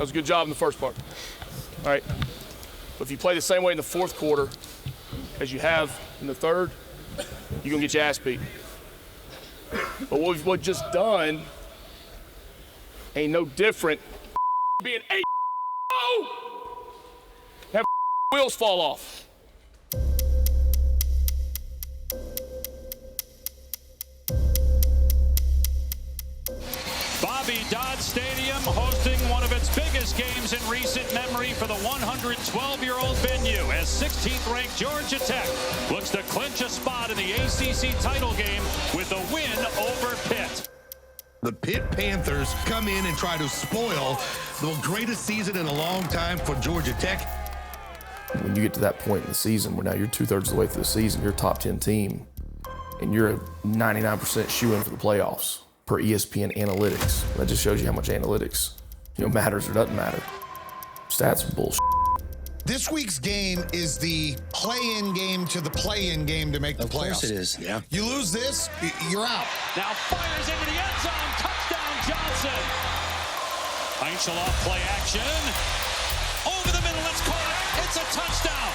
was a good job in the first part. All right. But if you play the same way in the fourth quarter as you have in the third, you're going to get your ass beat. But what we've just done ain't no different being 8-0. Have wheels fall off. Bobby Dodd Stadium hosting one of its biggest games in recent memory for the 112-year-old venue as 16th-ranked Georgia Tech looks to clinch a spot in the ACC title game with a win over Pitt. The Pitt Panthers come in and try to spoil the greatest season in a long time for Georgia Tech. When you get to that point in the season where now you're 2/3 of the way through the season, you're a top 10 team, and you're a 99% shoe-in for the playoffs per ESPN analytics. That just shows you how much analytics, matters or doesn't matter. Stats are bullshit. This week's game is the play-in game to the play-in game to make the playoffs. Of course it is. Yeah. You lose this, you're out. Now fires into the end zone. Touchdown, Johnson. Heinzelhoff play action. Over the middle, it's caught. It's a touchdown.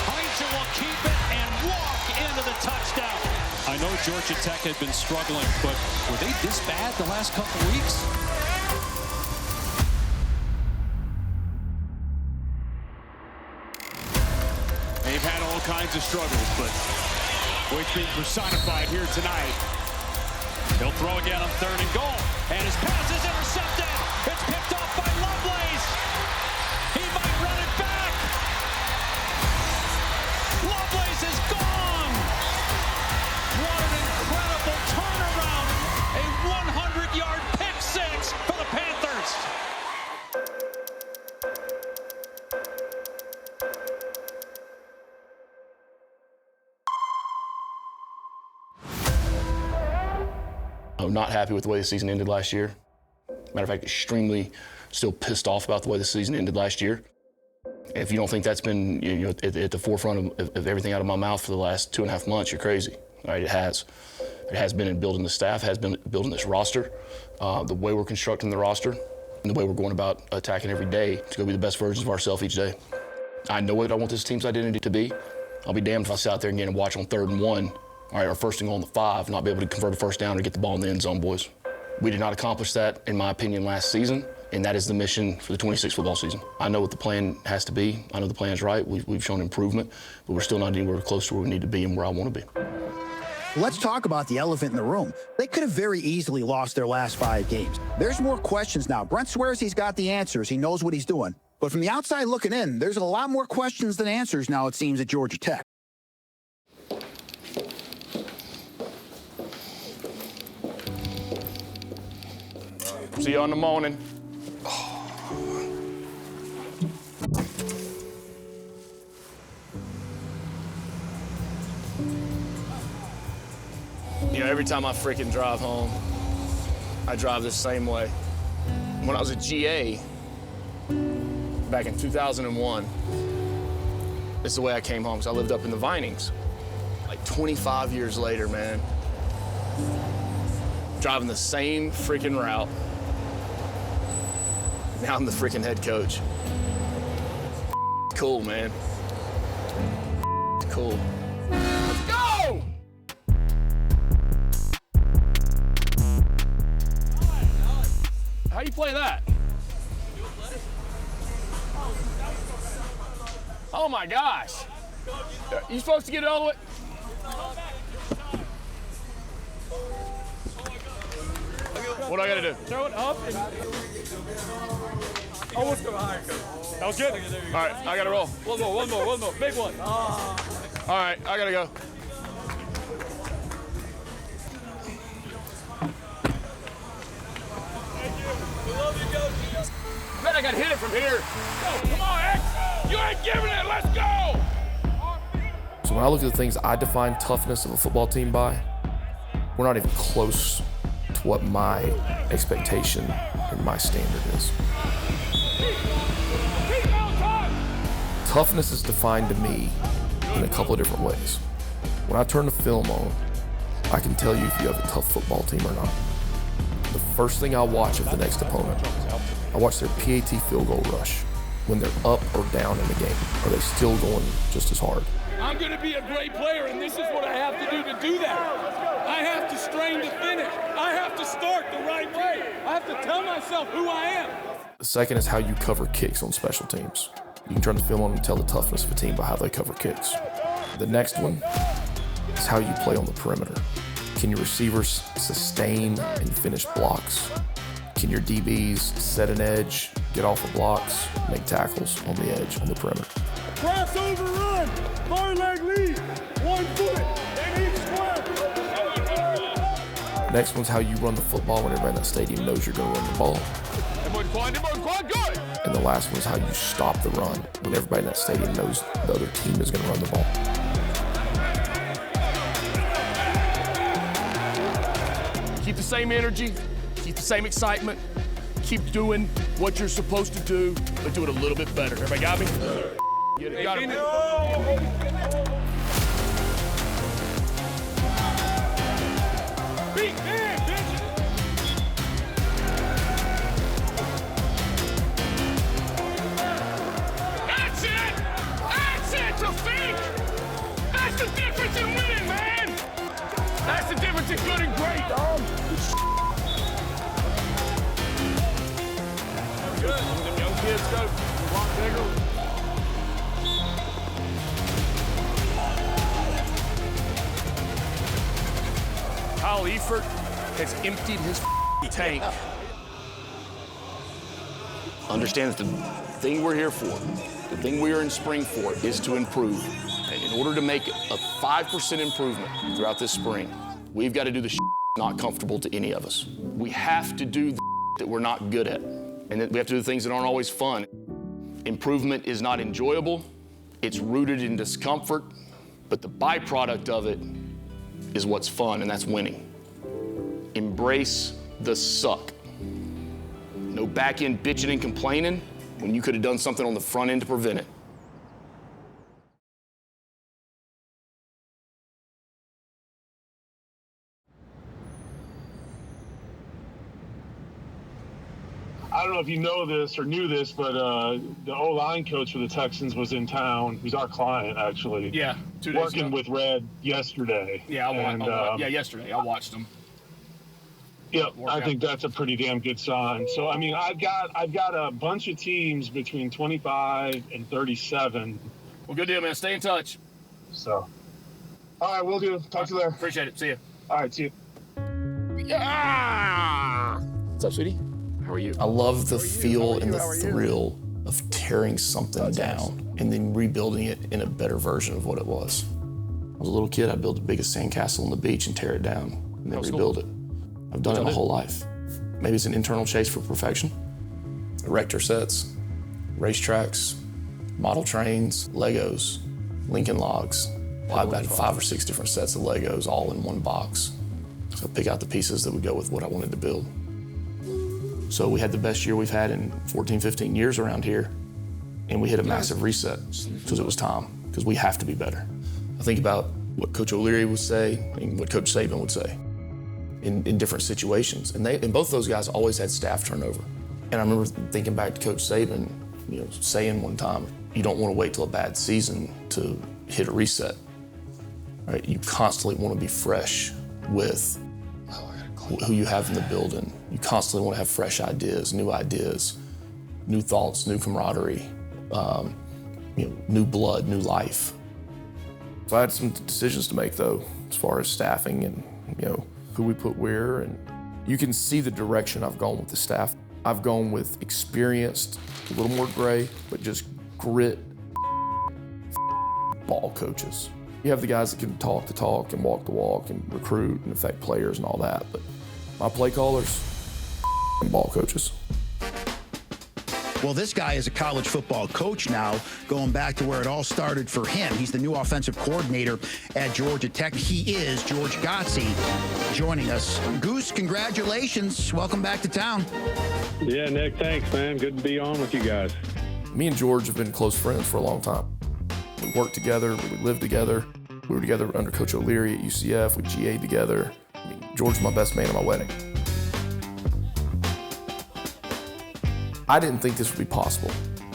Heinzel will keep it and walk into the touchdown. I know Georgia Tech had been struggling, but were they this bad the last couple weeks? They've had all kinds of struggles, but it's been personified here tonight. He'll throw again on 3rd and goal, and his pass is intercepted. It's picked off by Lovelace. He might run it back. Lovelace is gone. What an incredible turnaround. A 100-yard pick six for the Panthers. I'm not happy with the way the season ended last year. Matter of fact, extremely still pissed off about the way the season ended last year. If you don't think that's been at the forefront of everything out of my mouth for the last 2.5 months, you're crazy. All right, it has. It has been in building the staff, has been building this roster, the way we're constructing the roster, and the way we're going about attacking every day to go be the best versions of ourselves each day. I know what I want this team's identity to be. I'll be damned if I sit out there and get and watch on 3rd and 1, all right, or 1st and goal on the 5, not be able to convert a first down or get the ball in the end zone, boys. We did not accomplish that, in my opinion, last season, and that is the mission for the 26 football season. I know what the plan has to be. I know the plan's right. We've shown improvement, but we're still not anywhere close to where we need to be and where I want to be. Let's talk about the elephant in the room. They could have very easily lost their last 5 games. There's more questions now. Brent swears he's got the answers. He knows what he's doing. But from the outside looking in, there's a lot more questions than answers now, it seems, at Georgia Tech. See you in the morning. Every time I freaking drive home, I drive the same way. When I was a GA, back in 2001, it's the way I came home, because I lived up in the Vinings. Like 25 years later, man, driving the same freaking route. Now I'm the freaking head coach. Cool, man. Cool. Let's go! How you play that? Oh my gosh. You supposed to get it all the way? What do I gotta do? Throw it up and... Oh, let's go higher, coach. That was good? All right, I gotta roll. One more. Big one. All right, I gotta go. We love you, coach. Man, I gotta hit it from here. Go, come on, X. You ain't giving it, let's go! So when I look at the things I define toughness of a football team by, we're not even close to what my expectation and my standard is. Toughness is defined to me in a couple of different ways. When I turn the film on I can tell you if you have a tough football team or not. The first thing I watch of the next opponent, I watch their PAT field goal rush. When they're up or down in the game, are they still going just as hard? I'm going to be a great player, and this is what I have to do that. I have to strain to finish. I have to start the right way. I have to tell myself who I am. The second is how you cover kicks on special teams. You can turn the film on and tell the toughness of a team by how they cover kicks. The next one is how you play on the perimeter. Can your receivers sustain and finish blocks? Can your DBs set an edge, get off of blocks, make tackles on the edge, on the perimeter? Crossover run, far leg lead, 1 foot in each square. Next one's how you run the football when everybody in that stadium knows you're going to run the ball. Good. And the last one is how you stop the run when everybody in that stadium knows the other team is going to run the ball. Keep the same energy, keep the same excitement, keep doing what you're supposed to do, but do it a little bit better. Everybody got me? Get it, got it. Big man, bitch. That's it! That's it, to think! That's the difference in winning, man! That's the difference in good and great, dog! Good. Them young kids go a lot bigger. Kyle Eifert has emptied his tank. Understand that the thing we're here for, the thing we are in spring for, is to improve. And in order to make a 5% improvement throughout this spring, we've got to do the not comfortable to any of us. We have to do the that we're not good at. And that we have to do things that aren't always fun. Improvement is not enjoyable. It's rooted in discomfort. But the byproduct of it is what's fun, and that's winning. Embrace the suck. No back end bitching and complaining when you could have done something on the front end to prevent it. I don't know if you know this or knew this, but the O-line coach for the Texans was in town. He's our client, actually. Yeah, 2 days working ago. with Red yesterday. Yeah, yesterday. I watched them. Yep, I think that's a pretty damn good sign. So, I mean, I've got a bunch of teams between 25 and 37. Well, good deal, man. Stay in touch. So, all right, we'll do. Talk to you later. Appreciate it. See you. All right, see you. Yeah! What's up, sweetie? How are you? I love the feel and the thrill of tearing something down and then rebuilding it in a better version of what it was. I was a little kid, I'd build the biggest sandcastle on the beach and tear it down and then rebuild it. I've done it my whole life. Maybe it's an internal chase for perfection. Erector sets, racetracks, model trains, Legos, Lincoln logs. I've got 5 or 6 different sets of Legos all in one box. So I pick out the pieces that would go with what I wanted to build. So we had the best year we've had in 14, 15 years around here, and we hit a massive reset because it was time, because we have to be better. I think about what Coach O'Leary would say and what Coach Saban would say in different situations, and both those guys always had staff turnover. And I remember thinking back to Coach Saban, saying one time, you don't want to wait till a bad season to hit a reset. Right? You constantly want to be fresh with who you have in the building. You constantly want to have fresh ideas, new thoughts, new camaraderie, new blood, new life. So I had some decisions to make though, as far as staffing and who we put where, and you can see the direction I've gone with the staff. I've gone with experienced, a little more gray, but just grit ball coaches. You have the guys that can talk the talk and walk the walk and recruit and affect players and all that, but my play callers, ball coaches. Well, this guy is a college football coach now, going back to where it all started for him. He's the new offensive coordinator at Georgia Tech. He is George Gotze joining us. Goose, congratulations. Welcome back to town. Yeah, Nick, thanks, man. Good to be on with you guys. Me and George have been close friends for a long time. We work together, we live together. We were together under Coach O'Leary at UCF. We GA'd together. I mean, George was my best man at my wedding. I didn't think this would be possible.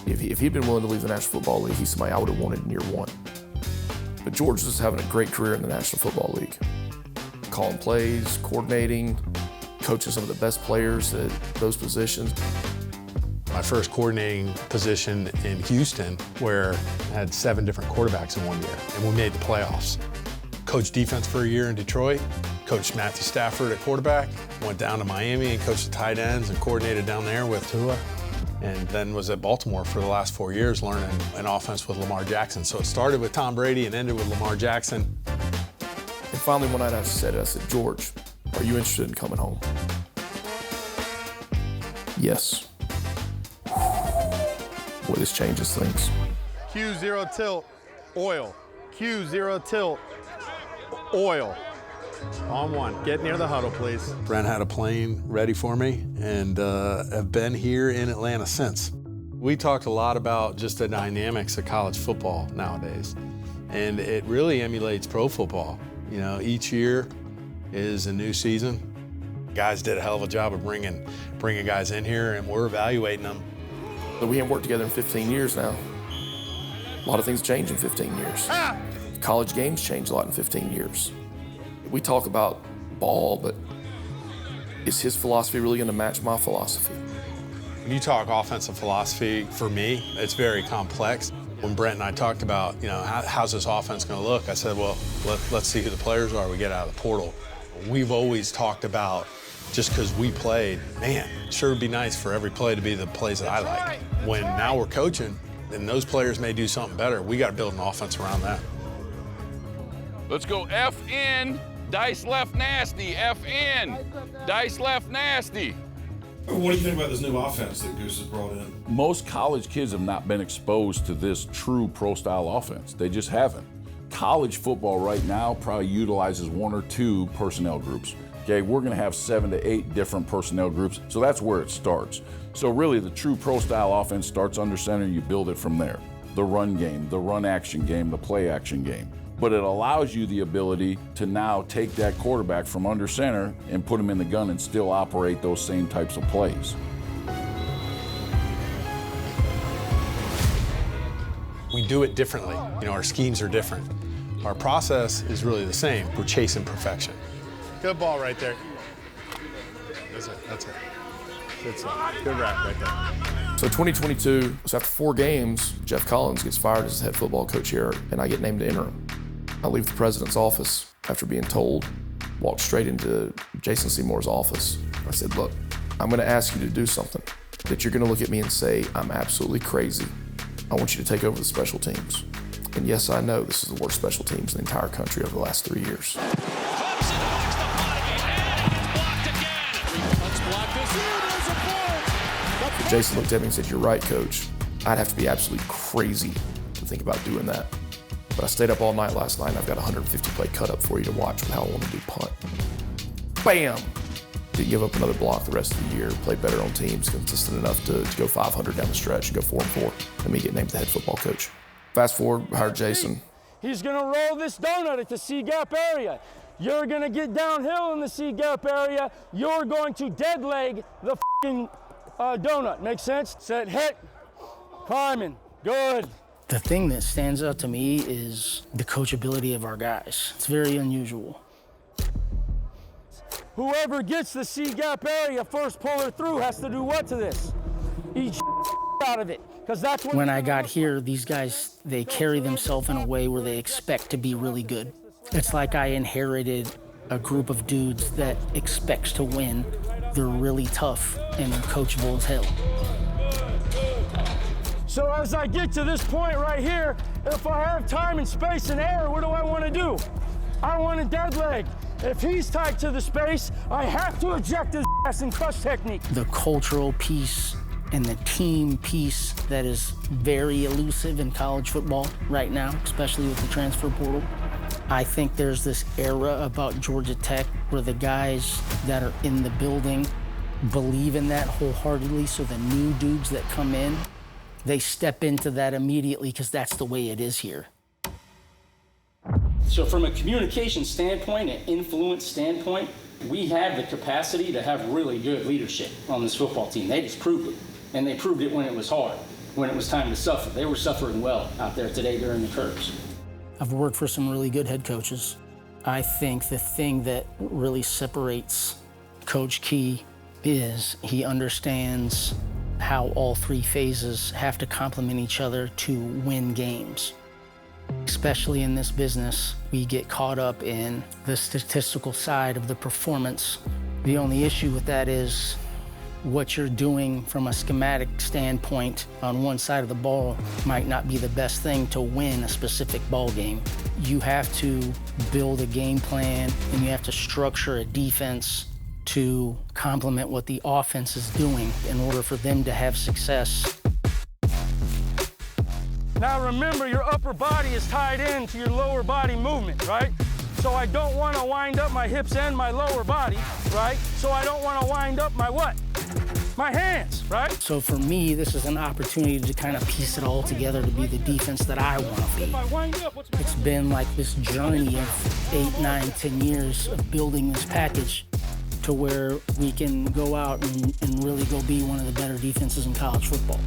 If he'd been willing to leave the National Football League, he's somebody I would have wanted in year one. But George was having a great career in the National Football League. Calling plays, coordinating, coaching some of the best players at those positions. My first coordinating position in Houston, where I had 7 different quarterbacks in one year, and we made the playoffs. Coached defense for a year in Detroit, coached Matthew Stafford at quarterback, went down to Miami and coached the tight ends and coordinated down there with Tua, and then was at Baltimore for the last 4 years learning an offense with Lamar Jackson. So it started with Tom Brady and ended with Lamar Jackson. And finally, one night I said, George, are you interested in coming home? Yes. Boy, this changes things. Q0 tilt, oil. Q0 tilt, oil. On one. Get near the huddle, please. Brent had a plane ready for me and have been here in Atlanta since. We talked a lot about just the dynamics of college football nowadays, and it really emulates pro football. You know, each year is a new season. Guys did a hell of a job of bringing guys in here, and we're evaluating them. But we haven't worked together in 15 years now. A lot of things change in 15 years. College games change a lot in 15 years. We talk about ball, but is his philosophy really going to match my philosophy? When you talk offensive philosophy, for me, it's very complex. When Brent and I talked about, you know, how's this offense going to look, I said, well, let's see who the players are we get out of the portal. We've always talked about, just because we played, man, sure would be nice for every play to be the plays that I like. When now we're coaching, and those players may do something better, we got to build an offense around that. Let's go F in, dice left nasty, F in, dice left nasty. What do you think about this new offense that Goose has brought in? Most college kids have not been exposed to this true pro-style offense. They just haven't. College football right now probably utilizes 1 or 2 personnel groups. Okay, we're gonna have 7 to 8 different personnel groups, so that's where it starts. So really, the true pro-style offense starts under center, you build it from there. The run game, the run action game, the play action game. But it allows you the ability to now take that quarterback from under center and put him in the gun and still operate those same types of plays. We do it differently. You know, our schemes are different. Our process is really the same. We're chasing perfection. Good ball right there. That's it, that's it. Good rack right there. So 2022, so after 4 games, Jeff Collins gets fired as head football coach here, and I get named to interim. I leave the president's office after being told, walked straight into Jason Seymour's office. I said, look, I'm gonna ask you to do something that you're gonna look at me and say, I'm absolutely crazy. I want you to take over the special teams. And yes, I know this is the worst special teams in the entire country over the last 3 years. Jason looked at me and said, you're right, coach. I'd have to be absolutely crazy to think about doing that. But I stayed up all night last night, and I've got a 150-play cut up for you to watch with how I want to do punt. Bam! Didn't give up another block the rest of the year, played better on teams, consistent enough to go 500 down the stretch and go 4-4, and me get named the head football coach. Fast forward, hired Jason. He's gonna roll this donut at the C-gap area. You're gonna get downhill in the C-gap area. You're going to dead leg the f***ing donut. Make sense? Set, hit, climbing, good. The thing that stands out to me is the coachability of our guys. It's very unusual. Whoever gets the C-gap area first puller through has to do what to this? Eat out of it, because that's when I got here, these guys, they carry themselves in a way where they expect to be really good. It's like I inherited a group of dudes that expects to win. They're really tough and they're coachable as hell. So as I get to this point right here, if I have time and space and air, what do I want to do? I want a dead leg. If he's tied to the space, I have to eject his ass in crush technique. The cultural piece and the team piece that is very elusive in college football right now, especially with the transfer portal. I think there's this era about Georgia Tech where the guys that are in the building believe in that wholeheartedly, so the new dudes that come in, they step into that immediately because that's the way it is here. So from a communication standpoint, an influence standpoint, we have the capacity to have really good leadership on this football team. They just proved it. And they proved it when it was hard, when it was time to suffer. They were suffering well out there today during the curves. I've worked for some really good head coaches. I think the thing that really separates Coach Key is he understands how all three phases have to complement each other to win games. Especially in this business, we get caught up in the statistical side of the performance. The only issue with that is what you're doing from a schematic standpoint on one side of the ball might not be the best thing to win a specific ball game. You have to build a game plan and you have to structure a defense to complement what the offense is doing in order for them to have success. Now remember, your upper body is tied into your lower body movement, right? So I don't want to wind up my hips and my lower body, right? So I don't want to wind up my what? My hands, right? So for me, this is an opportunity to kind of piece it all together to be the defense that I want to be. It's been like this journey of 8, 9, 10 years of building this package to where we can go out and really go be one of the better defenses in college football.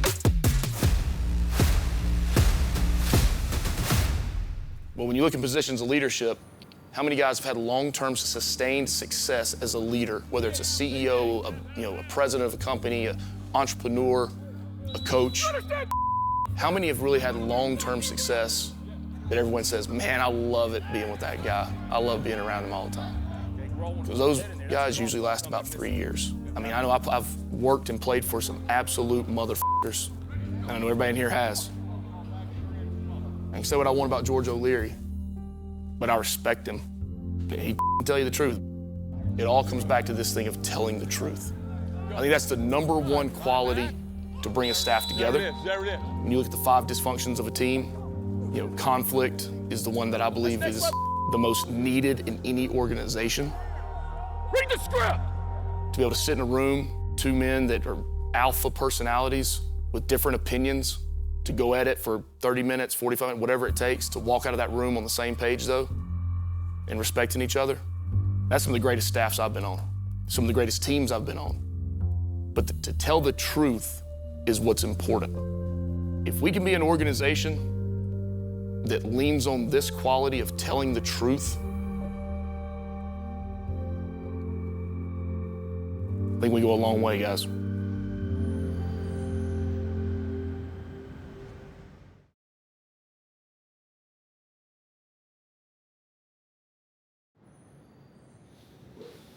Well, when you look at positions of leadership, how many guys have had long-term sustained success as a leader, whether it's a CEO, a president of a company, an entrepreneur, a coach? How many have really had long-term success that everyone says, man, I love it being with that guy. I love being around him all the time. Because those guys usually last about 3 years. I mean, I know I've worked and played for some absolute motherfuckers, and I know everybody in here has. I can say what I want about George O'Leary, but I respect him. He can tell you the truth. It all comes back to this thing of telling the truth. I think that's the #1 quality to bring a staff together. When you look at the 5 dysfunctions of a team, conflict is the one that I believe is the most needed in any organization. Read the script! To be able to sit in a room, 2 men that are alpha personalities with different opinions, to go at it for 30 minutes, 45 minutes, whatever it takes, to walk out of that room on the same page, though, and respecting each other. That's some of the greatest staffs I've been on, some of the greatest teams I've been on. But to tell the truth is what's important. If we can be an organization that leans on this quality of telling the truth, I think we go a long way, guys.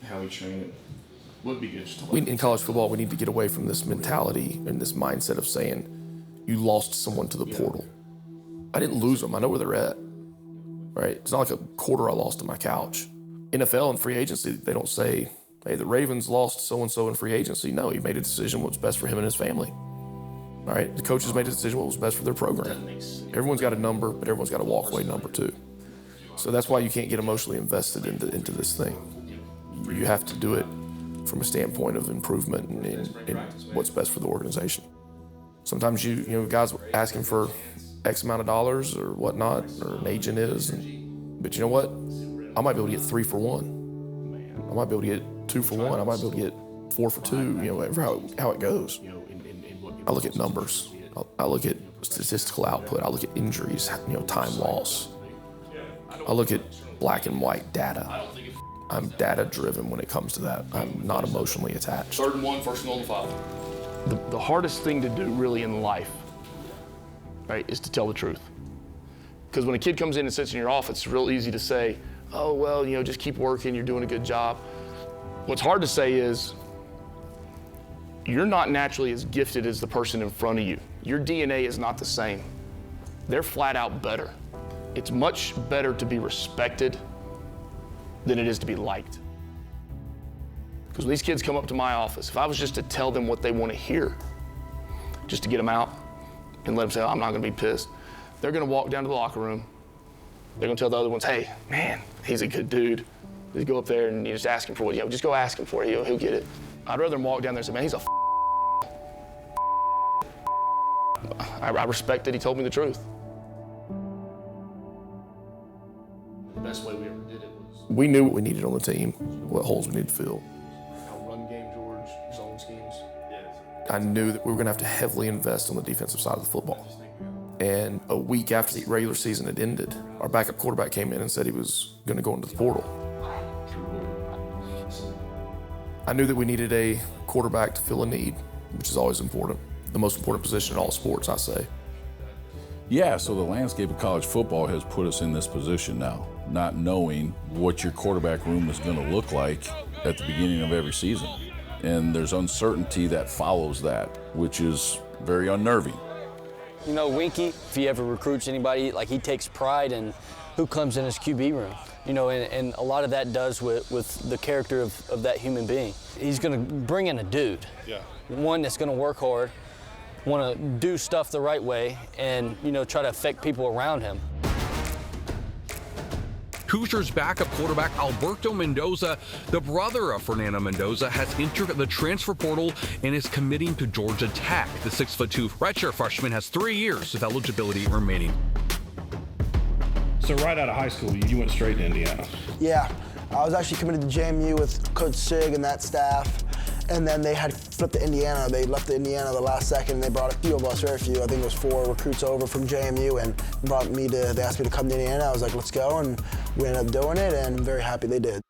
How we train it would be good. In college football, we need to get away from this mentality and this mindset of saying, you lost someone to the portal. I didn't lose them. I know where they're at, right? It's not like a quarter I lost to my couch. NFL and free agency, they don't say, hey, the Ravens lost so-and-so in free agency. No, he made a decision what was best for him and his family. All right, the coaches made a decision what was best for their program. Everyone's got a number, but everyone's got a walkaway number too. So that's why you can't get emotionally invested into this thing. You have to do it from a standpoint of improvement and what's best for the organization. Sometimes guys asking for X amount of dollars or whatnot, or an agent is, but you know what? I might be able to get 3 for 1. I might be able to get 2 for 1. I might be able to get 4 for 2. Whatever how it goes. I look at numbers. I look at statistical output. I look at injuries. Time loss. I look at black and white data. I'm data driven when it comes to that. I'm not emotionally attached. 3rd and 1, 1st and goal to 5. The hardest thing to do really in life, right, is to tell the truth. Because when a kid comes in and sits in your office, it's real easy to say, oh, well, just keep working, you're doing a good job. What's hard to say is, you're not naturally as gifted as the person in front of you. Your DNA is not the same. They're flat out better. It's much better to be respected than it is to be liked. Because when these kids come up to my office, if I was just to tell them what they want to hear, just to get them out and let them say, oh, I'm not going to be pissed, they're going to walk down to the locker room. They're going to tell the other ones, hey, man, he's a good dude. Just go up there and you just ask him for what, just go ask him for it, he'll get it. I'd rather them walk down there and say, man, he's a I respect that he told me the truth. We knew what we needed on the team, what holes we needed to fill. Run game, George, zone schemes. I knew that we were going to have to heavily invest on the defensive side of the football. And a week after the regular season had ended, our backup quarterback came in and said he was going to go into the portal. I knew that we needed a quarterback to fill a need, which is always important. The most important position in all sports, I say. Yeah, so the landscape of college football has put us in this position now, not knowing what your quarterback room is going to look like at the beginning of every season. And there's uncertainty that follows that, which is very unnerving. You know, Winky, if he ever recruits anybody, like he takes pride in who comes in his QB room. You know, and a lot of that does with the character of that human being. He's going to bring in a dude, one that's going to work hard, want to do stuff the right way, and, you know, try to affect people around him. Hoosiers backup quarterback Alberto Mendoza, the brother of Fernando Mendoza, has entered the transfer portal and is committing to Georgia Tech. The 6'2" redshirt freshman has 3 years of eligibility remaining. So right out of high school, you went straight to Indiana. Yeah, I was actually committed to JMU with Coach Sig and that staff. And then they had flipped to Indiana. They left to Indiana the last second. They brought a few of us, very few. I think it was 4 recruits over from JMU, and they asked me to come to Indiana. I was like, let's go, and we ended up doing it, and I'm very happy they did.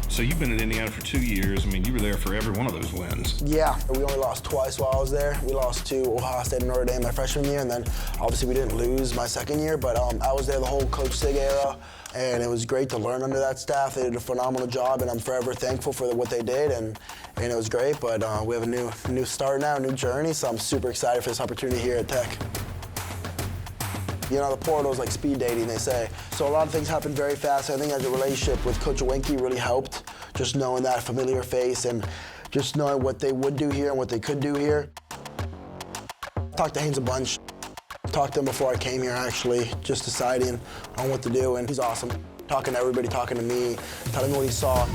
So you've been in Indiana for 2 years. I mean, you were there for every one of those wins. Yeah, we only lost twice while I was there. We lost to Ohio State and Notre Dame my freshman year, and then obviously we didn't lose my second year, but I was there the whole Coach Sig era, and it was great to learn under that staff. They did a phenomenal job, and I'm forever thankful for what they did, and it was great, but we have a new start now, a new journey, so I'm super excited for this opportunity here at Tech. You know, the portal is like speed dating, they say. So a lot of things happen very fast. I think as a relationship with Coach Winky really helped, just knowing that familiar face and just knowing what they would do here and what they could do here. Talked to Haynes a bunch. Talked to him before I came here, actually, just deciding on what to do, and he's awesome. Talking to everybody, talking to me, telling me what he saw.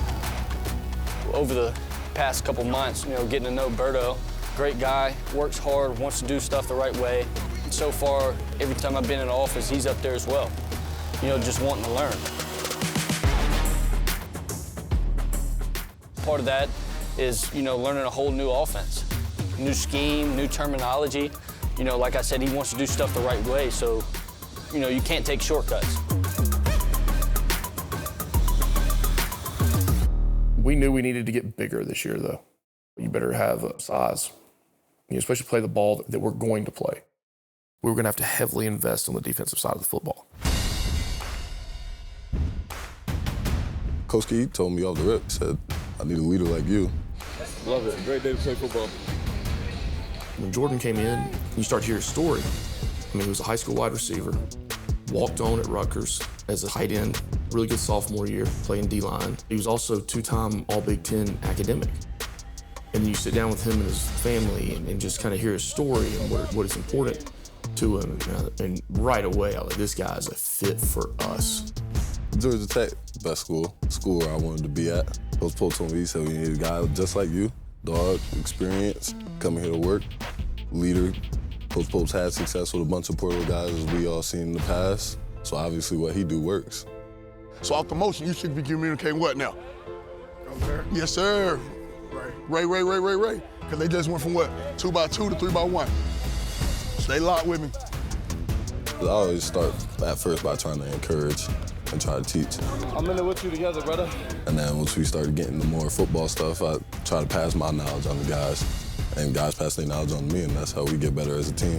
Over the past couple months, you know, getting to know Berto, great guy, works hard, wants to do stuff the right way. So far, every time I've been in the office, he's up there as well. You know, just wanting to learn. Part of that is, you know, learning a whole new offense, new scheme, new terminology. You know, like I said, he wants to do stuff the right way, so, you know, you can't take shortcuts. We knew we needed to get bigger this year, though. You better have size, especially play the ball that we're going to play. We were going to have to heavily invest on the defensive side of the football. Coach Key told me off the rip, said, I need a leader like you. Love it. Great day to play football. When Jordan came in, you start to hear his story. I mean, he was a high school wide receiver, walked on at Rutgers as a tight end, really good sophomore year, playing D-line. He was also 2-time All-Big Ten academic. And you sit down with him and his family and just kind of hear his story and what is important to him. And right away, I was like, this guy's a fit for us. Georgia Tech, best school where I wanted to be at. Coach Pope told me, he said, we need a guy just like you, dog, experience, coming here to work, leader. Coach Pope's had success with a bunch of portal guys, as we all seen in the past. So obviously what he do works. So off the motion, you should be communicating what now? Okay. Yes, sir. Ray. Because they just went from what? 2x2 to 3x1. Stay locked with me. I always start at first by trying to encourage and try to teach. I'm in it with you together, brother. And then once we started getting into more football stuff, I try to pass my knowledge on the guys, and guys pass their knowledge on me, and that's how we get better as a team.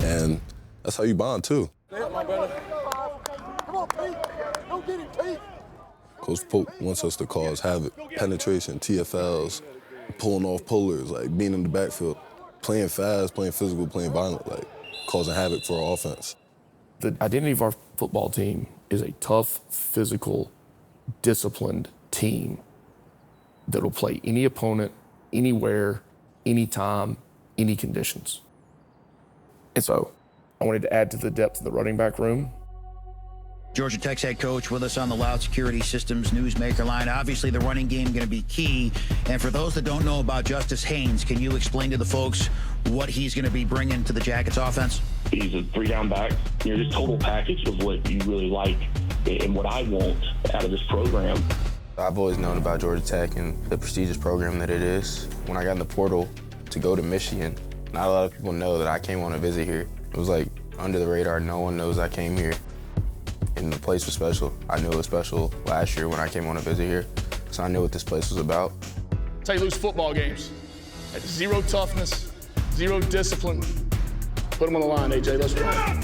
And that's how you bond, too. Stay up, my brother. Come on, Pete. Don't get it, Pete. Coach Pope wants us to cause havoc, penetration, TFLs, pulling off pullers, like being in the backfield, playing fast, playing physical, playing violent, like causing havoc for our offense. The identity of our football team is a tough, physical, disciplined team that will play any opponent, anywhere, anytime, any conditions. And so I wanted to add to the depth of the running back room. Georgia Tech's head coach with us on the Loud Security Systems Newsmaker line. Obviously, the running game going to be key. And for those that don't know about Justice Haynes, can you explain to the folks what he's going to be bringing to the Jackets offense? He's a 3-down back. You know, just total package of what you really like and what I want out of this program. I've always known about Georgia Tech and the prestigious program that it is. When I got in the portal to go to Michigan, not a lot of people know that I came on a visit here. It was like under the radar, no one knows I came here. And the place was special. I knew it was special last year when I came on a visit here, so I knew what this place was about. That's how you lose football games. At zero toughness, zero discipline. Put them on the line, AJ, let's run.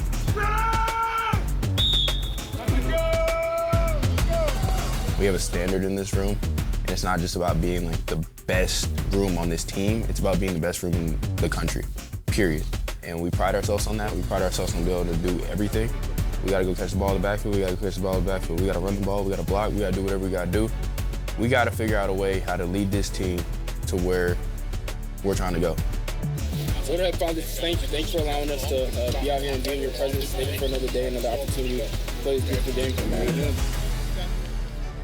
We have a standard in this room, and it's not just about being like the best room on this team, it's about being the best room in the country, period. And we pride ourselves on that. We pride ourselves on being able to do everything. We gotta go catch the ball in the backfield, we gotta go catch the ball in the backfield, we gotta run the ball, we gotta block, we gotta do whatever we gotta do. We gotta figure out a way how to lead this team to where we're trying to go. So what Father, thank you. Thanks for allowing us to be out here and be in your presence. Thank you for another day, another opportunity to play this beautiful game.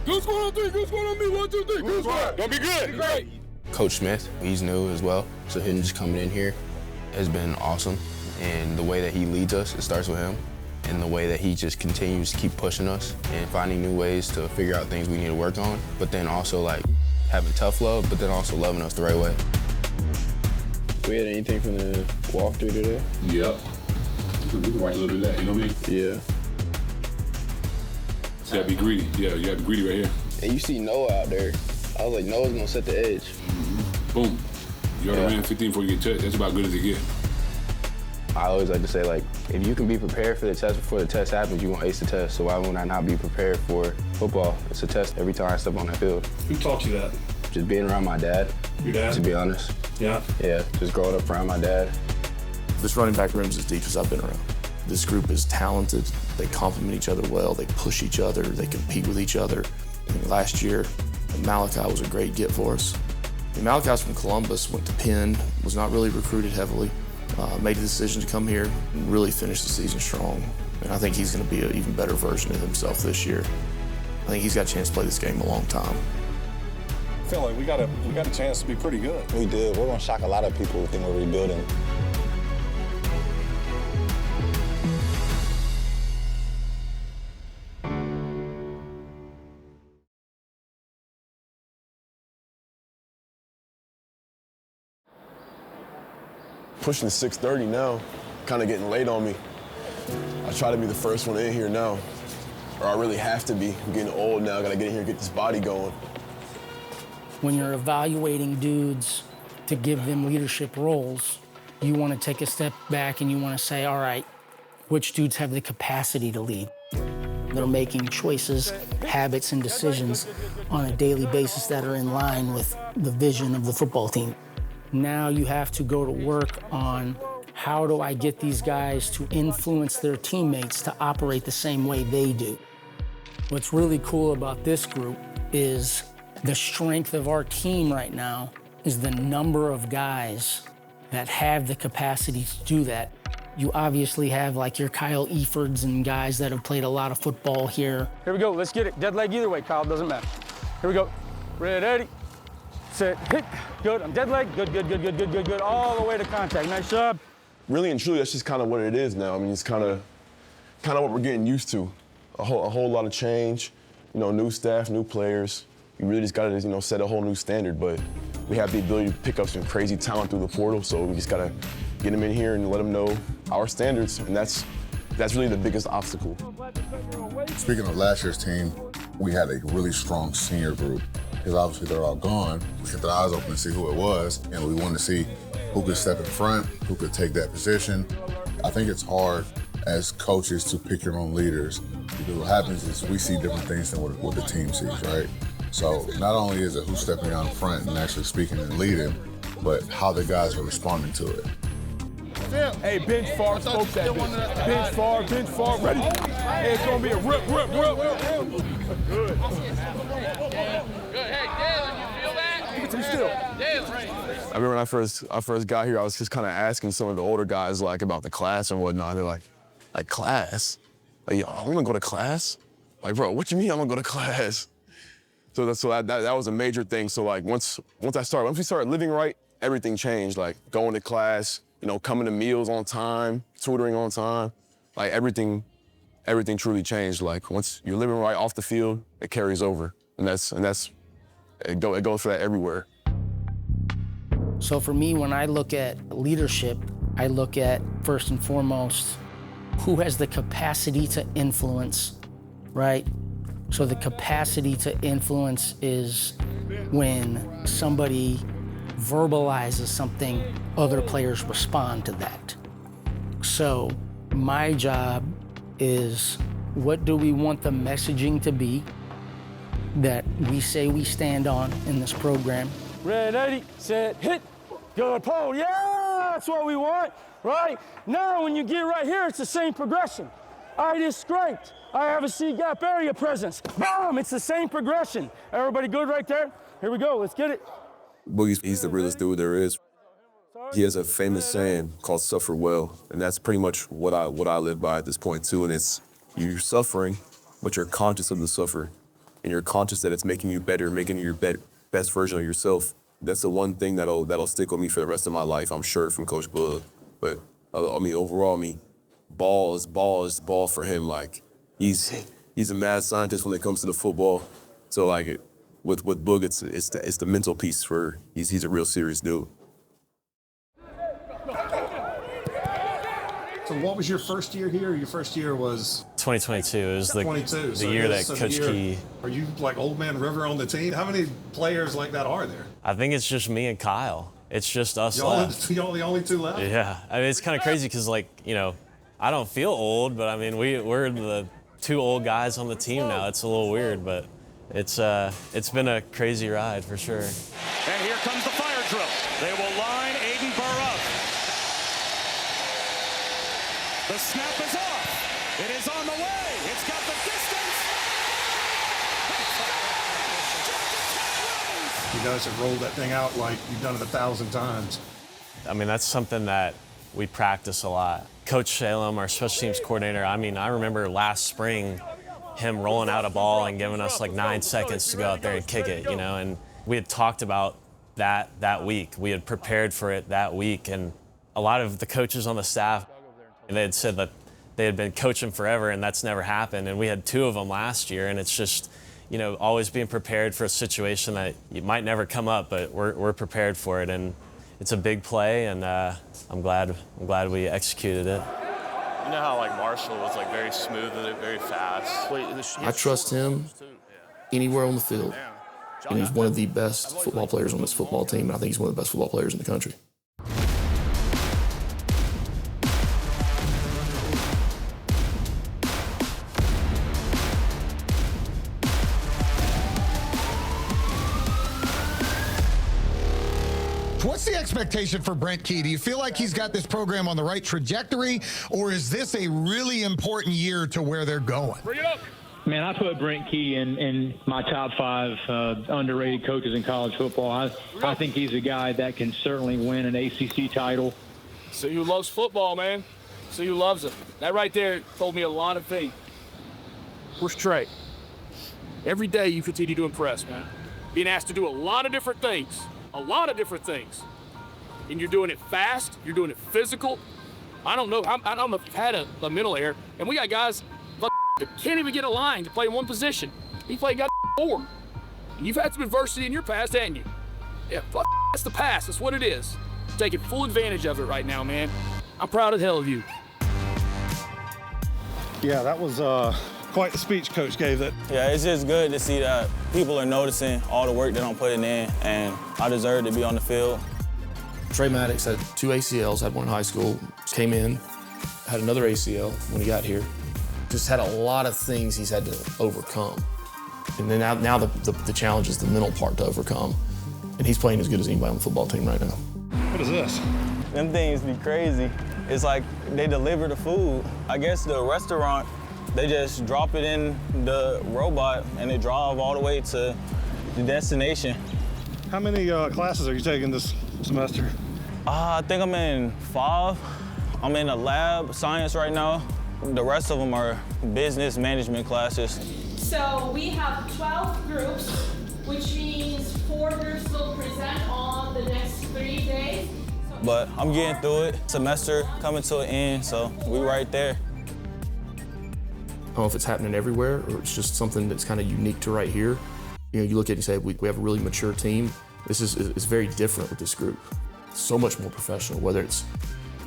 Goose one on three, goose one on me, 1, 2, 3, goose one. Gonna be good. Great. Coach Smith, he's new as well, so him just coming in here has been awesome. And the way that he leads us, it starts with him. And the way that he just continues to keep pushing us and finding new ways to figure out things we need to work on, but then also like having tough love, but then also loving us the right way. We had anything from the walkthrough today? Yep. We can watch a little bit of that, you know what I mean? Yeah. You gotta be greedy. Yeah, you gotta be greedy right here. And you see Noah out there. I was like, Noah's gonna set the edge. Boom. You already ran 15 before you get touched. That's about good as it gets. I always like to say, like, if you can be prepared for the test before the test happens, you won't ace the test. So why would I not be prepared for football? It's a test every time I step on that field. Who taught you that? Just being around my dad. Your dad? To be honest. Yeah? Yeah, just growing up around my dad. This running back room is as deep as I've been around. This group is talented. They complement each other well. They push each other. They compete with each other. And last year, Malachi was a great get for us. Malachi's from Columbus, went to Penn, was not really recruited heavily. Made the decision to come here and really finish the season strong. And I think he's going to be an even better version of himself this year. I think he's got a chance to play this game a long time. I feel like we got a chance to be pretty good. We did. We're going to shock a lot of people who think we're rebuilding. Pushing 6:30 now, kind of getting late on me. I try to be the first one in here now, or I really have to be. I'm getting old now, gotta get in here and get this body going. When you're evaluating dudes to give them leadership roles, you want to take a step back and you want to say, all right, which dudes have the capacity to lead? They're making choices, habits, and decisions on a daily basis that are in line with the vision of the football team. Now you have to go to work on how do I get these guys to influence their teammates to operate the same way they do. What's really cool about this group is the strength of our team right now is the number of guys that have the capacity to do that. You obviously have like your Kyle Efords and guys that have played a lot of football here. Here we go, let's get it. Dead leg either way, Kyle, doesn't matter. Here we go. Ready, set, hit. Good, I'm dead leg. Good, good, good, good, good, good, good. All the way to contact. Nice job. Really and truly, that's just kind of what it is now. I mean, it's kind of what we're getting used to. A whole lot of change, new staff, new players. You really just got to, set a whole new standard. But we have the ability to pick up some crazy talent through the portal, so we just got to get them in here and let them know our standards, and that's really the biggest obstacle. Speaking of last year's team, we had a really strong senior group. Because obviously they're all gone. We kept our eyes open to see who it was, and we wanted to see who could step in front, who could take that position. I think it's hard as coaches to pick your own leaders, because what happens is we see different things than what the team sees, right? So not only is it who's stepping out in front and actually speaking and leading, but how the guys are responding to it. Hey, bench far, smoke that bitch. Bench far, ready. Hey, it's gonna be a rip. Good. Hey, Dalen, you feel that? Keep it still. I remember when I first got here, I was just kind of asking some of the older guys like about the class and whatnot. They're like class? Like, yo, I'm gonna go to class? Like, bro, what you mean I'm gonna go to class? So that was a major thing. So like once we started living right, everything changed. Like going to class, coming to meals on time, tutoring on time, like everything everything truly changed. Like once you're living right off the field, it carries over, and it goes for that everywhere. So for me, when I look at leadership, I look at first and foremost who has the capacity to influence, right? So the capacity to influence is when somebody verbalizes something, other players respond to that. So my job is, what do we want the messaging to be that we say we stand on in this program? Ready, set, hit. Good pull, yeah, that's what we want, right? Now when you get right here, it's the same progression. I just scraped. I have a C-gap area presence. Boom, it's the same progression. Everybody good right there? Here we go, let's get it. Boogie's, he's the realest dude there is. He has a famous saying called "suffer well," and that's pretty much what I live by at this point too. And it's, you're suffering, but you're conscious of the suffer, and you're conscious that it's making you better, making you your best version of yourself. That's the one thing that'll stick with me for the rest of my life, I'm sure, from Coach Bud. But I mean, overall, ball is ball for him. Like he's a mad scientist when it comes to the football. So like with Boog, it's the mental piece for he's a real serious dude. So what was your first year here? Your first year was 2022. It was the year that Coach Key. Are you like old man River on the team? How many players like that are there? I think it's just me and Kyle. It's just us left. Y'all the only two left? Yeah, I mean it's kind of crazy because I don't feel old, but I mean we're the two old guys on the team now. It's a little weird, but it's been a crazy ride for sure. And here comes the fire drill. They will line Aiden Burr up. The snap is off. It is on the way. It's got the distance. You guys have rolled that thing out like you've done it 1,000 times. I mean, that's something that we practice a lot. Coach Salem, our special teams coordinator, I mean, I remember last spring him rolling out a ball and giving us like 9 seconds to go out there and kick it, and we had talked about that week. We had prepared for it that week, and a lot of the coaches on the staff, they had said that they had been coaching forever and that's never happened. And we had 2 of them last year, and it's just, always being prepared for a situation that it might never come up, but we're prepared for it. And it's a big play, and I'm glad we executed it. You know how Marshall was very smooth with it, very fast. I trust him anywhere on the field. And he's one of the best football players on this football team. And I think he's one of the best football players in the country. What's the expectation for Brent Key? Do you feel like he's got this program on the right trajectory, or is this a really important year to where they're going? Bring it up. Man, I put Brent Key in my top 5 underrated coaches in college football. I think he's a guy that can certainly win an ACC title. See who loves football, man. See who loves it. That right there told me a lot of things. Where's Trey? Every day you continue to impress, man. Being asked to do a lot of different things. And you're doing it fast, you're doing it physical. I don't know if you've had a mental error, and we got guys that can't even get a line to play in one position. He played 4. You've had some adversity in your past, haven't you? Yeah, that's the past, that's what it is. Taking full advantage of it right now, man. I'm proud as hell of you. Yeah, that was quite the speech Coach gave it. Yeah, it's just good to see that people are noticing all the work that I'm putting in, and I deserve to be on the field. Trey Maddox had 2 ACLs, had one in high school, came in, had another ACL when he got here. Just had a lot of things he's had to overcome. And then now the challenge is the mental part to overcome. And he's playing as good as anybody on the football team right now. What is this? Them things be crazy. It's like they deliver the food. I guess the restaurant, they just drop it in the robot and they drive all the way to the destination. How many classes are you taking this semester? I think I'm in 5. I'm in a lab science right now. The rest of them are business management classes. So we have 12 groups, which means 4 groups will present on the next 3 days. But I'm getting through it. Semester coming to an end, so we right there. don't know if it's happening everywhere or it's just something that's kind of unique to right here. You know, you look at it and say, we have a really mature team. This is very different with this group. So much more professional, whether it's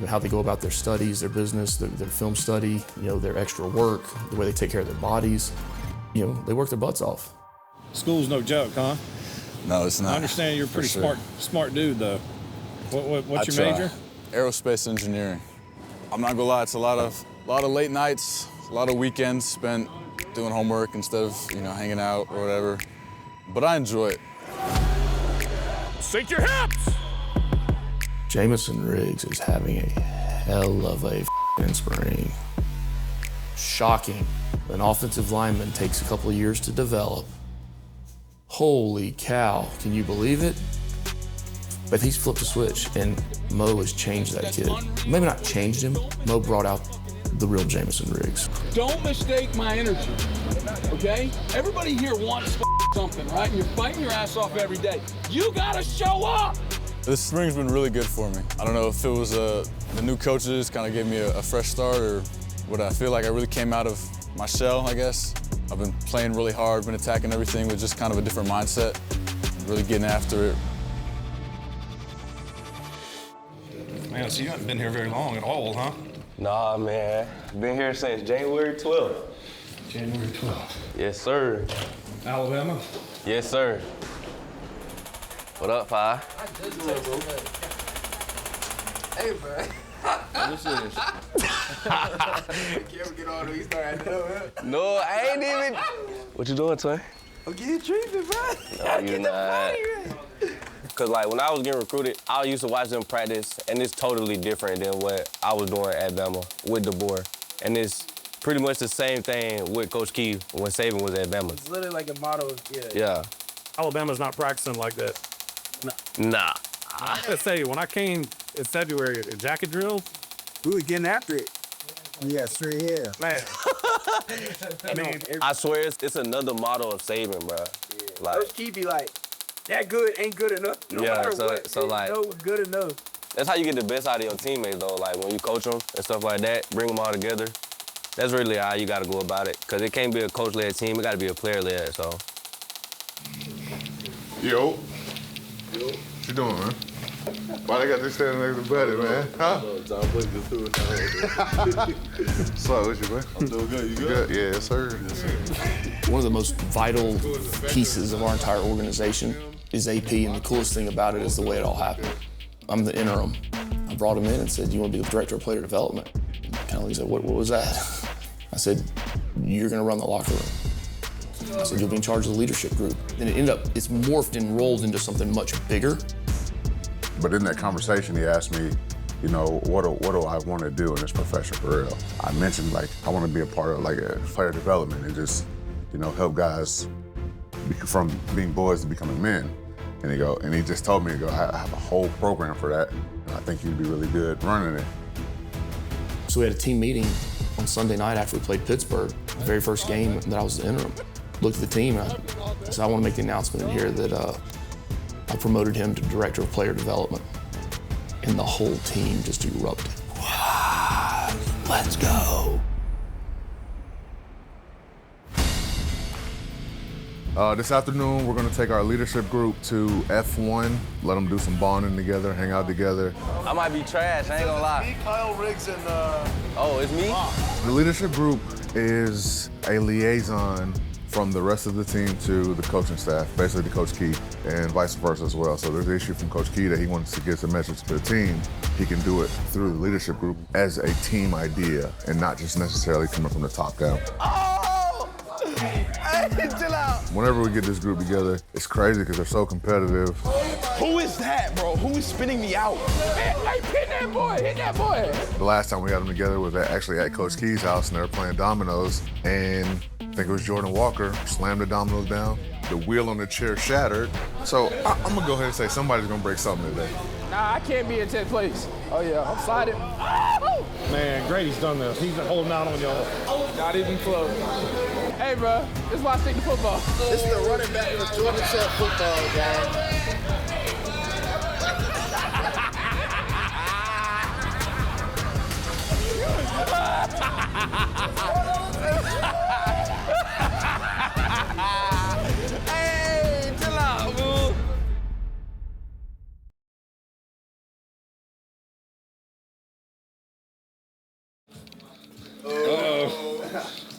how they go about their studies, their business, their film study, their extra work, the way they take care of their bodies. They work their butts off. School's no joke, huh? No, it's not. I understand you're a pretty smart dude, though. What's your major? Aerospace engineering. I'm not gonna lie, it's a lot of late nights, a lot of weekends spent doing homework instead of hanging out or whatever. But I enjoy it. Sink your hips! Jamison Riggs is having a hell of a spring. Shocking. An offensive lineman takes a couple of years to develop. Holy cow, can you believe it? But he's flipped a switch, and Mo has changed that kid. Maybe not changed him, Mo brought out the real Jamison Riggs. Don't mistake my energy, okay? Everybody here wants something, right? And you're fighting your ass off every day. You gotta show up! This spring's been really good for me. I don't know if it was the new coaches kind of gave me a fresh start or what. I feel like I really came out of my shell, I guess. I've been playing really hard, been attacking everything with just kind of a different mindset, really getting after it. Man, so you haven't been here very long at all, huh? Nah, man. Been here since January 12th. January 12th. Yes, sir. Alabama? Yes, sir. What up, Pi? Hey, bro. This is. Can't get on he started acting up. No, I ain't even. What you doing, twin? I'm getting treatment, bro. No, you're not. Cause like when I was getting recruited, I used to watch them practice, and it's totally different than what I was doing at Bama with DeBoer. And it's pretty much the same thing with Coach Key when Saban was at Bama. It's literally like a motto, Yeah. Alabama's not practicing like that. Nah. I gotta say, when I came in February at jacket drills, we were getting after it. Yeah, straight here. Man. I mean, I swear it's another model of Saban, bro. Yeah. Like, Coach Key be like, that good ain't good enough. No matter what, so like, no good enough. That's how you get the best out of your teammates, though. Like when you coach them and stuff like that, bring them all together. That's really how you got to go about it. Cause it can't be a coach-led team. It got to be a player-led. So. Yo. What you doing, man? Why they got this standing next to Buddy, man? Huh? So, what you, man? I'm doing good. You good? Yeah, yes, sir. Yes, sir. One of the most vital pieces of our entire organization is AP, and the coolest thing about it is the way it all happened. I'm the interim. I brought him in and said, "You want to be the director of player development?" Kind of said, "What was that?" I said, "You're going to run the locker room." I said, "You'll be in charge of the leadership group." And it's morphed and rolled into something much bigger. But in that conversation, he asked me, what do I want to do in this profession for real? I mentioned, I want to be a part of, a player development and just, help guys from being boys to becoming men. And he just told me, I have a whole program for that, and I think you'd be really good running it. So we had a team meeting on Sunday night after we played Pittsburgh, the very first game that I was the interim. Looked at the team, and I said, I want to make the announcement in here that I promoted him to director of player development. And the whole team just erupted. Wow, let's go. This afternoon, we're going to take our leadership group to F1, let them do some bonding together, hang out together. I might be trash, I ain't gonna lie. Me, Kyle Riggs, and Oh, it's me? The leadership group is a liaison from the rest of the team to the coaching staff, basically to Coach Key, and vice versa as well. So there's an issue from Coach Key that he wants to get a message to the team. He can do it through the leadership group as a team idea and not just necessarily coming from the top down. Oh! Hey, chill out. Whenever we get this group together, it's crazy because they're so competitive. Who is that, bro? Who is spitting me out? Hey, hit that boy, hit that boy. The last time we got them together was actually at Coach Key's house, and they were playing dominoes, and I think it was Jordan Walker slammed the dominoes down. The wheel on the chair shattered. So I'm gonna go ahead and say somebody's gonna break something today. Nah, I can't be in 10th place. Oh yeah, I'm sliding. man, Grady's done this. He's holding out on y'all. Not even close. Hey, bro, this is why I stick to football. This is the running back for Georgia Tech football, guys.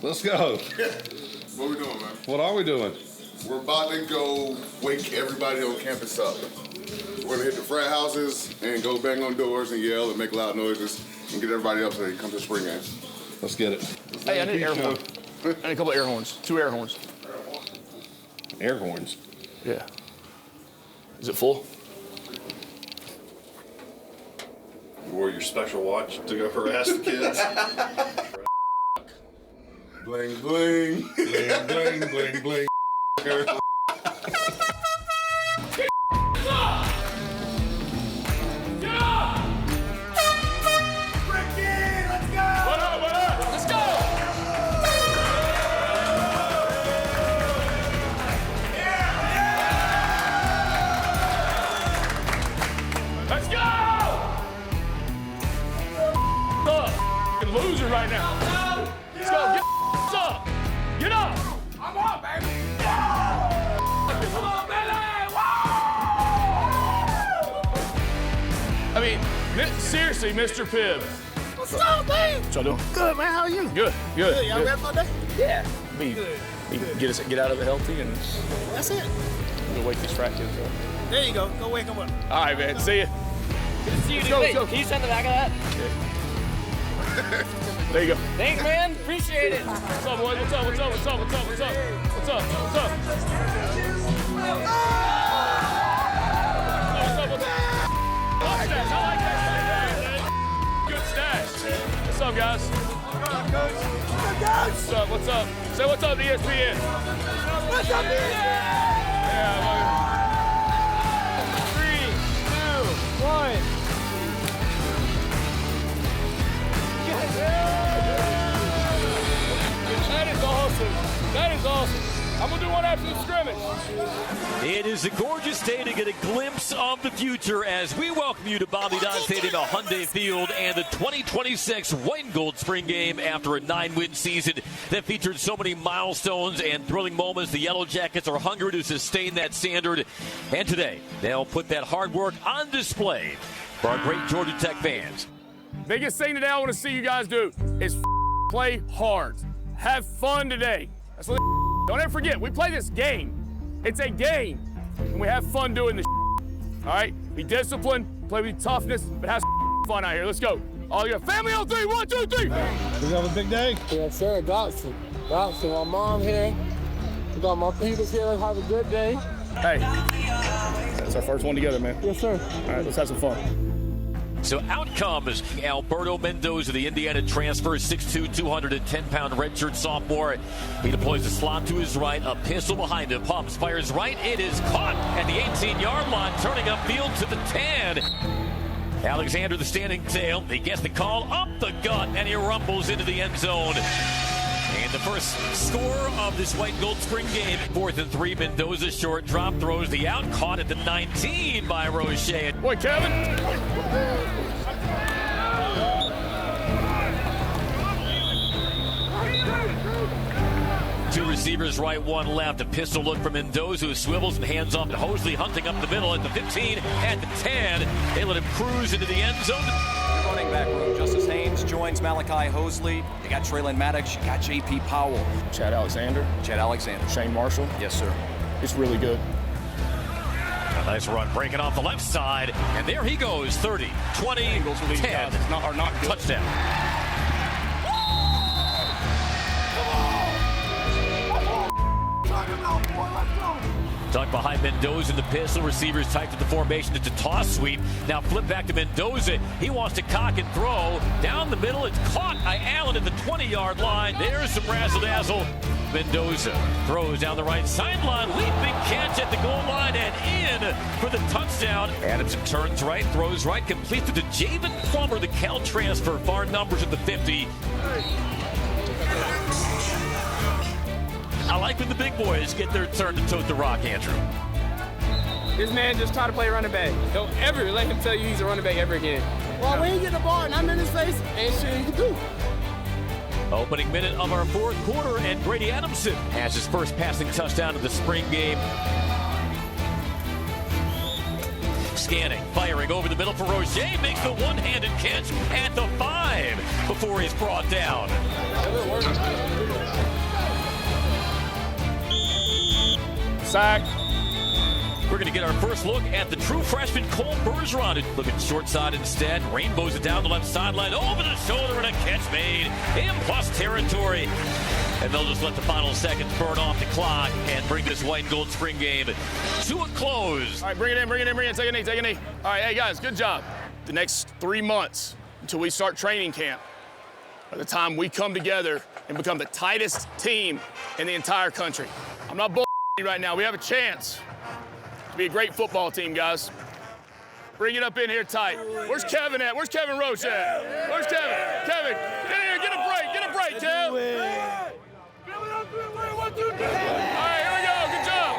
Let's go. What we doing, man? What are we doing? We're about to go wake everybody on campus up. We're gonna hit the frat houses and go bang on doors and yell and make loud noises and get everybody up so they can come to the spring games. Let's get it. Hey, I need air horn. I need a couple air horns. 2 air horns. Air horns. Yeah. Is it full? You wore your special watch to go harass the kids. Bling, bling. Bling, bling, bling, bling. Loser right now. Let's go. Get up. Get up. I'm on, baby. Come on, Billy. I mean, seriously, Mr. Pibb. What's up, man? What y'all doing? Good, man. How are you? Good. Good. Y'all ready for the day? Yeah. Get out of it healthy and That's it. go wake these frat kids up. There you go. Go wake them up. All right, man. See ya. Good to see you. Let's go, let's go. Can you send the back of that? There you go. Thanks, man. Appreciate it. What's up, boys? What's up? What's up? What's up? What's up? What's up? What's up? What's up? Watch that. I like that. Good stash. What's up, guys? What's up? What's up? Say what's up to ESPN. What's up, ESPN? Yeah, man. 3, 2, 1. That is awesome. That is awesome. I'm going to do one after the scrimmage. It is a gorgeous day to get a glimpse of the future as we welcome you to Bobby Dodd Stadium at Hyundai Field and the 2026 White and Gold Spring Game after a 9-win season that featured so many milestones and thrilling moments. The Yellow Jackets are hungry to sustain that standard, and today they'll put that hard work on display for our great Georgia Tech fans. Biggest thing today I want to see you guys do is play hard. Have fun today. That's what don't ever forget, we play this game. It's a game, and we have fun doing this. All right? Be disciplined, play with toughness, but have fun out here. Let's go. All your family on 3. 1, 2, 3. We have a big day? Yes, sir. Got to. My mom here. We got my people here. Have a good day. Hey, that's our first one together, man. Yes, sir. All right, let's have some fun. So out comes Alberto Mendoza, the Indiana transfer, 6'2", 210-pound redshirt sophomore. He deploys the slot to his right, a pistol behind him, pumps, fires right. It is caught at the 18-yard line, turning upfield to the 10. Alexander, the standing tail, he gets the call up the gut, and he rumbles into the end zone. And the first score of this White and Gold Spring Game, 4th and 3. Mendoza short drop throws the out, caught at the 19 by Roche. Boy, Kevin. Two receivers, right, one left. A pistol look from Mendoza, who swivels and hands off to Hosley, hunting up the middle at the 15, at the 10. They let him cruise into the end zone. Running back room, Justice Haynes joins Malachi Hosley. You got Traylon Maddox, you got J.P. Powell. Chad Alexander. Shane Marshall. Yes, sir. It's really good. A nice run breaking off the left side, and there he goes, 30, 20, 10, touchdown. Tuck behind Mendoza in the pistol. Receivers tight to the formation. It's a toss sweep. Now flip back to Mendoza. He wants to cock and throw. Down the middle. It's caught by Allen at the 20-yard line. There's some razzle-dazzle. Mendoza throws down the right sideline. Leaping catch at the goal line and in for the touchdown. Adamson turns right, throws right, completes to Javen Plummer, the Cal transfer. Far numbers at the 50. I like when the big boys get their turn to tote the rock, Andrew. This man just tried to play running back. Don't ever let him tell you he's a running back ever again. Well, when you get the ball and I'm in his face, ain't shit you can do. Opening minute of our fourth quarter, and Grady Adamson has his first passing touchdown of the spring game. Scanning, firing over the middle for Roche, makes the one-handed catch at the 5. before he's brought down. Sack. We're going to get our first look at the true freshman Cole Bergeron. Looking short side instead. Rainbows it down the left sideline. Over the shoulder and a catch made in plus territory. And they'll just let the final seconds burn off the clock and bring this white and gold spring game to a close. All right, bring it in. Take a knee. All right, hey, guys, good job. The next 3 months until we start training camp are the time we come together and become the tightest team in the entire country. I'm not bullshitting you right now. We have a chance to be a great football team, guys. Bring it up in here tight. Where's Kevin at? Where's Kevin Roach at? Where's Kevin? Kevin, get in here. Get a break, Kev. All right, here we go. Good job.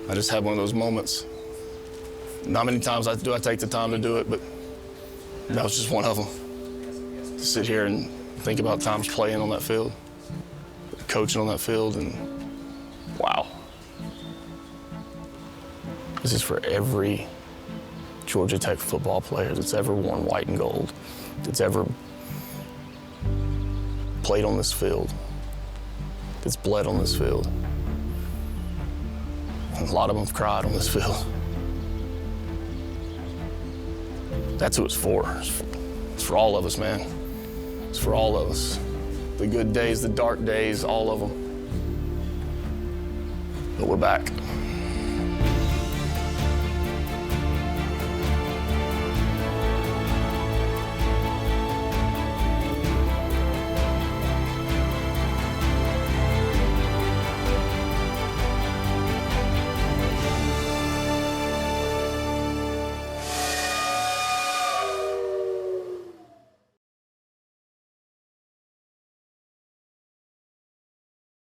I just had one of those moments. Not many times I take the time to do it, but that was just one of them. To sit here and think about times playing on that field, coaching on that field, and wow. This is for every Georgia Tech football player that's ever worn white and gold, that's ever played on this field, that's bled on this field. And a lot of them have cried on this field. That's who it's for. It's for all of us, man. It's for all of us. The good days, the dark days, all of them. But we're back.